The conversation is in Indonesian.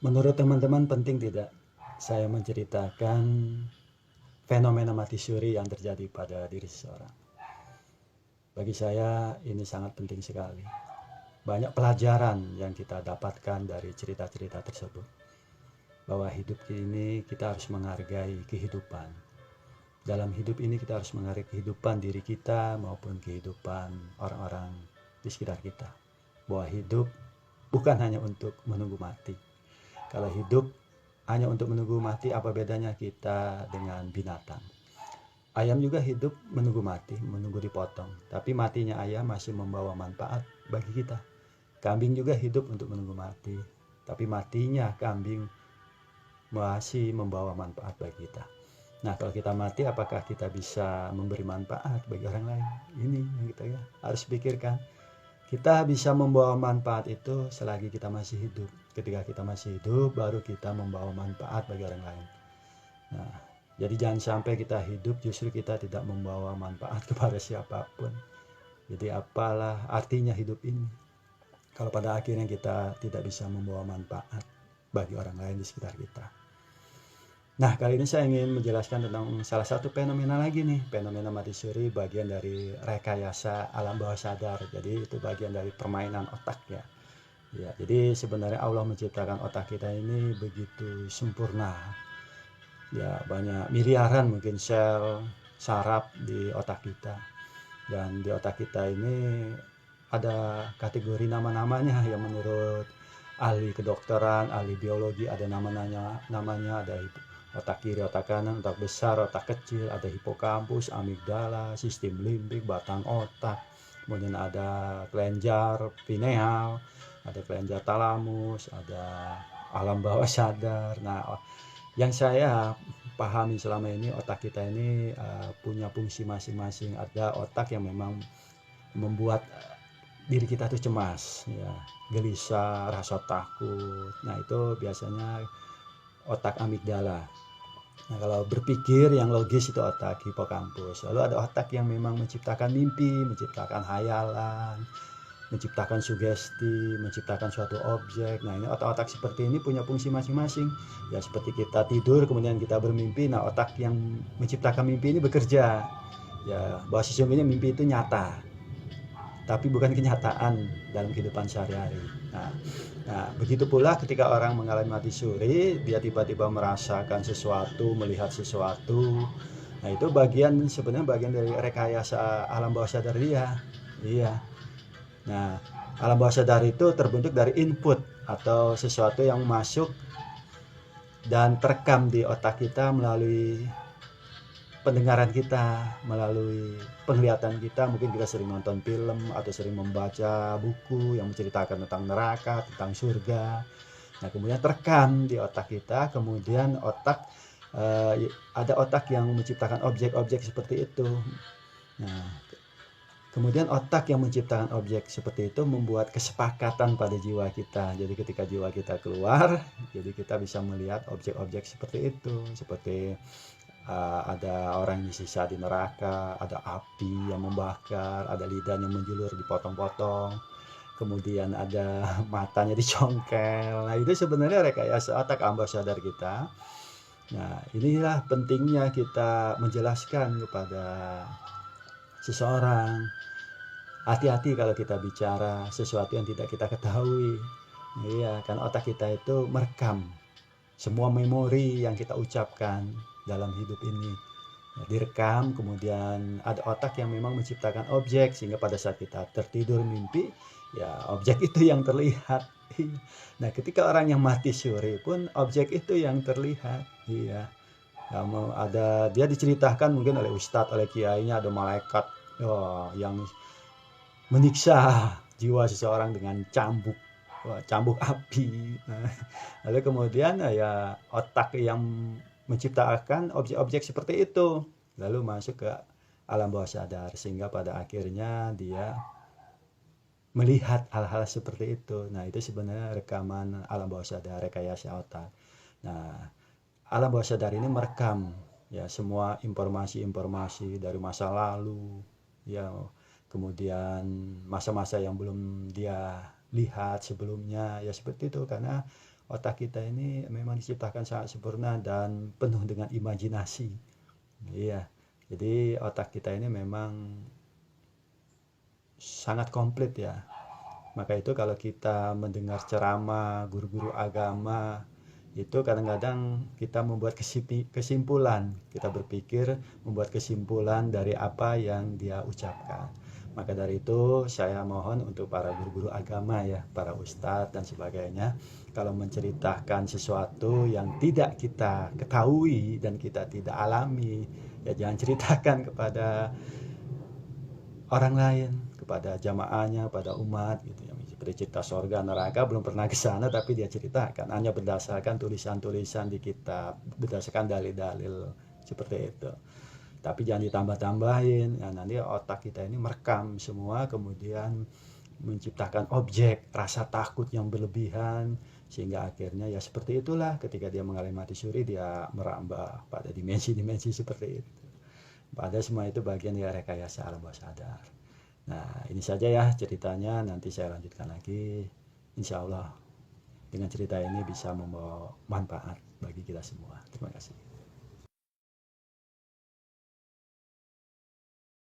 Menurut teman-teman penting tidak saya menceritakan fenomena mati suri yang terjadi pada diri seseorang? Bagi saya ini sangat penting sekali. Banyak pelajaran yang kita dapatkan dari cerita-cerita tersebut. Bahwa hidup ini kita harus menghargai kehidupan. Dalam hidup ini kita harus menghargai kehidupan diri kita maupun kehidupan orang-orang di sekitar kita. Bahwa hidup bukan hanya untuk menunggu mati. Kalau hidup hanya untuk menunggu mati, apa bedanya kita dengan binatang? Ayam juga hidup menunggu mati, menunggu dipotong. Tapi matinya ayam masih membawa manfaat bagi kita. Kambing juga hidup untuk menunggu mati. Tapi matinya kambing masih membawa manfaat bagi kita. Nah, kalau kita mati, apakah kita bisa memberi manfaat bagi orang lain? Ini yang kita harus pikirkan. Kita bisa membawa manfaat itu selagi kita masih hidup. Ketika kita masih hidup, baru kita membawa manfaat bagi orang lain. Nah, jadi jangan sampai kita hidup justru kita tidak membawa manfaat kepada siapapun. Jadi apalah artinya hidup ini kalau pada akhirnya kita tidak bisa membawa manfaat bagi orang lain di sekitar kita. Nah, kali ini saya ingin menjelaskan tentang salah satu fenomena lagi nih, fenomena mati suri, bagian dari rekayasa alam bawah sadar. Jadi itu bagian dari permainan otak ya. Ya, jadi sebenarnya Allah menciptakan otak kita ini begitu sempurna. Ya, banyak miliaran mungkin sel saraf di otak kita. Dan di otak kita ini ada kategori nama-namanya yang menurut ahli kedokteran, ahli biologi ada namanya ada otak kiri, otak kanan, otak besar, otak kecil, ada hipokampus, amigdala, sistem limbik, batang otak, kemudian ada kelenjar pineal, ada kelenjar talamus, ada alam bawah sadar. Nah, yang saya pahami selama ini otak kita ini punya fungsi masing-masing. Ada otak yang memang membuat diri kita tuh cemas, ya, gelisah, rasa takut. Nah, itu biasanya otak amigdala. Nah, kalau berpikir yang logis itu otak hipokampus. Lalu ada otak yang memang menciptakan mimpi, menciptakan hayalan, menciptakan sugesti, menciptakan suatu objek. Nah, ini otak-otak seperti ini punya fungsi masing-masing. Ya, seperti kita tidur kemudian kita bermimpi. Nah, otak yang menciptakan mimpi ini bekerja. Ya, bahwa sesungguhnya mimpi itu nyata, tapi bukan kenyataan dalam kehidupan sehari-hari. Nah, begitu pula ketika orang mengalami mati suri, dia tiba-tiba merasakan sesuatu, melihat sesuatu. Nah, itu sebenarnya bagian dari rekayasa alam bawah sadar dia. Iya. Nah, alam bawah sadar itu terbentuk dari input atau sesuatu yang masuk dan terekam di otak kita melalui pendengaran kita, melalui penglihatan kita. Mungkin kita sering nonton film atau sering membaca buku yang menceritakan tentang neraka, tentang surga. Nah, kemudian terekam di otak kita, kemudian ada otak yang menciptakan objek-objek seperti itu. Nah, kemudian otak yang menciptakan objek seperti itu membuat kesepakatan pada jiwa kita. Jadi ketika jiwa kita keluar, jadi kita bisa melihat objek-objek seperti itu. Seperti ada orang yang disisa di neraka, ada api yang membakar, ada lidah yang menjulur dipotong-potong, kemudian ada matanya dicongkel. Nah, itu sebenarnya rekayasa otak bawah sadar kita. Nah, inilah pentingnya kita menjelaskan kepada seseorang. Hati-hati kalau kita bicara sesuatu yang tidak kita ketahui. Iya, kan otak kita itu merekam semua memori yang kita ucapkan dalam hidup ini. Ya, direkam, kemudian ada otak yang memang menciptakan objek sehingga pada saat kita tertidur mimpi, ya objek itu yang terlihat. Nah, ketika orang yang mati suri pun objek itu yang terlihat. Iya. Dia diceritakan mungkin oleh ustadz, oleh kiainya, ada malaikat yang menyiksa jiwa seseorang dengan cambuk api. Nah, lalu kemudian ya otak yang menciptakan objek-objek seperti itu lalu masuk ke alam bawah sadar sehingga pada akhirnya dia melihat hal-hal seperti itu. Nah, itu sebenarnya rekaman alam bawah sadar, rekayasa otak. Nah, alam bawah sadar ini merekam ya semua informasi-informasi dari masa lalu, ya, kemudian masa-masa yang belum dia lihat sebelumnya, ya seperti itu. Karena otak kita ini memang diciptakan sangat sempurna dan penuh dengan imajinasi. Iya, jadi otak kita ini memang sangat komplit ya. Maka itu kalau kita mendengar ceramah guru-guru agama, itu kadang-kadang kita membuat kesimpulan, kita berpikir membuat kesimpulan dari apa yang dia ucapkan. Maka dari itu saya mohon untuk para guru-guru agama ya, para ustadz dan sebagainya, kalau menceritakan sesuatu yang tidak kita ketahui dan kita tidak alami, ya jangan ceritakan kepada orang lain, kepada jamaahnya, pada umat gitu ya. Seperti cerita sorga neraka belum pernah ke sana tapi dia ceritakan hanya berdasarkan tulisan-tulisan di kitab, berdasarkan dalil-dalil seperti itu. Tapi jangan ditambah-tambahin, ya nanti otak kita ini merekam semua, kemudian menciptakan objek rasa takut yang berlebihan, sehingga akhirnya ya seperti itulah ketika dia mengalami mati suri, dia merambah pada dimensi-dimensi seperti itu. Pada semua itu bagian dari rekayasa alam bawah sadar. Nah ini saja ya ceritanya, nanti saya lanjutkan lagi. Insya Allah dengan cerita ini bisa membawa manfaat bagi kita semua. Terima kasih.